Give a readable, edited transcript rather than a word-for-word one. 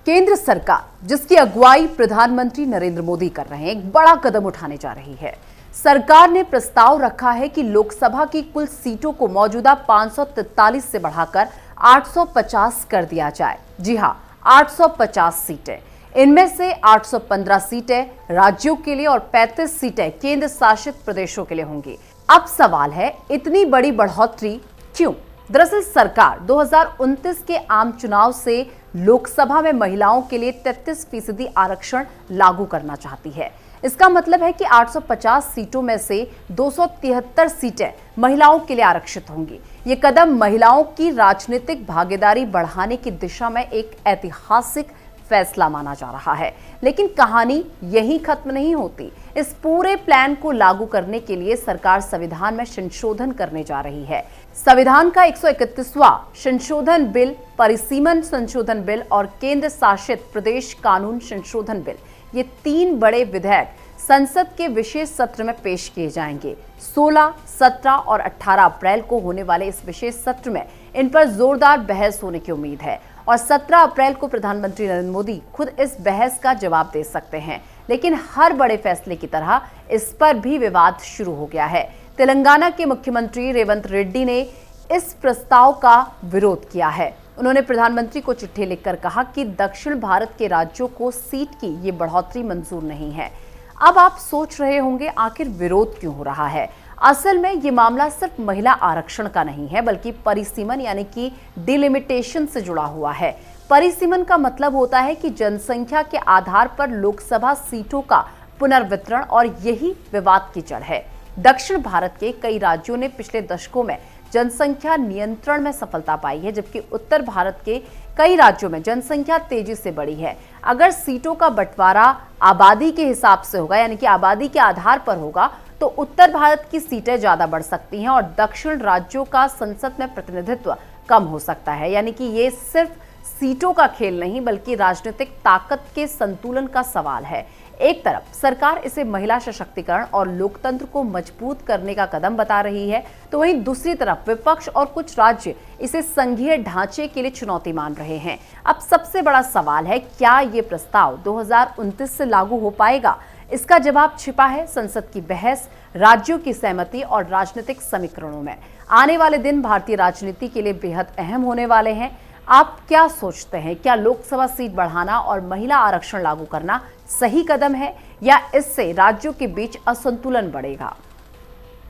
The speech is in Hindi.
केंद्र सरकार, जिसकी अगुवाई प्रधानमंत्री नरेंद्र मोदी कर रहे हैं, एक बड़ा कदम उठाने जा रही है। सरकार ने प्रस्ताव रखा है कि लोकसभा की कुल सीटों को मौजूदा 543 से बढ़ाकर 850 कर दिया जाए। जी हां, 850 सीटें। इनमें से 815 सीटें राज्यों के लिए और 35 सीटें केंद्र शासित प्रदेशों के लिए होंगी। अब सवाल है, इतनी बड़ी बढ़ोतरी क्यों? दरअसल सरकार 2029 के आम चुनाव से लोकसभा में महिलाओं के लिए 33% आरक्षण लागू करना चाहती है। इसका मतलब है कि 850 सीटों में से 273 सीटें महिलाओं के लिए आरक्षित होंगी। ये कदम महिलाओं की राजनीतिक भागीदारी बढ़ाने की दिशा में एक ऐतिहासिक फैसला माना जा रहा है। लेकिन कहानी यहीं खत्म नहीं होती। इस पूरे प्लान को लागू करने के लिए सरकार संविधान में संशोधन करने जा रही है। संविधान का 131वां संशोधन बिल, परिसीमन संशोधन बिल और केंद्र शासित प्रदेश कानून संशोधन बिल, ये 3 बड़े विधेयक संसद के विशेष सत्र में पेश किए जाएंगे। 16, 17 और 18 अप्रैल को होने वाले इस विशेष सत्र में इन पर जोरदार बहस होने की उम्मीद है और 17 अप्रैल को प्रधानमंत्री नरेंद्र मोदी खुद इस बहस का जवाब दे सकते हैं। लेकिन हर बड़े फैसले की तरह इस पर भी विवाद शुरू हो गया है। तेलंगाना के मुख्यमंत्री रेवंत रेड्डी ने इस प्रस्ताव का विरोध किया है। उन्होंने प्रधानमंत्री को चिट्ठी लिखकर कहा कि दक्षिण भारत के राज्यों को सीट की ये बढ़ोतरी मंजूर नहीं है। अब आप सोच रहे होंगे, आखिर विरोध क्यों हो रहा है? असल में ये मामला सिर्फ महिला आरक्षण का नहीं है, बल्कि परिसीमन यानी कि डिलिमिटेशन से जुड़ा हुआ है। परिसीमन का मतलब होता है कि जनसंख्या के आधार पर लोकसभा सीटों का पुनर्वितरण, और यही विवाद की जड़ है। दक्षिण भारत के कई राज्यों ने पिछले दशकों में जनसंख्या नियंत्रण में सफलता पाई है, जबकि उत्तर भारत के कई राज्यों में जनसंख्या तेजी से बढ़ी है। अगर सीटों का बंटवारा आबादी के हिसाब से होगा, यानी कि आबादी के आधार पर होगा, तो उत्तर भारत की सीटें ज्यादा बढ़ सकती हैं और दक्षिण राज्यों का संसद में प्रतिनिधित्व कम हो सकता है। यानी कि ये सिर्फ सीटों का खेल नहीं, बल्कि राजनीतिक ताकत के संतुलन का सवाल है। एक तरफ सरकार इसे महिला सशक्तिकरण और लोकतंत्र को मजबूत करने का कदम बता रही है, तो वहीं दूसरी तरफ विपक्ष और कुछ राज्य इसे संघीय ढांचे के लिए चुनौती मान रहे हैं। अब सबसे बड़ा सवाल है, क्या ये प्रस्ताव 2029 से लागू हो पाएगा? इसका जवाब छिपा है संसद की बहस, राज्यों की सहमति और राजनीतिक समीकरणों में। आने वाले दिन भारतीय राजनीति के लिए बेहद अहम होने वाले हैं। आप क्या सोचते हैं? क्या लोकसभा सीट बढ़ाना और महिला आरक्षण लागू करना सही कदम है, या इससे राज्यों के बीच असंतुलन बढ़ेगा?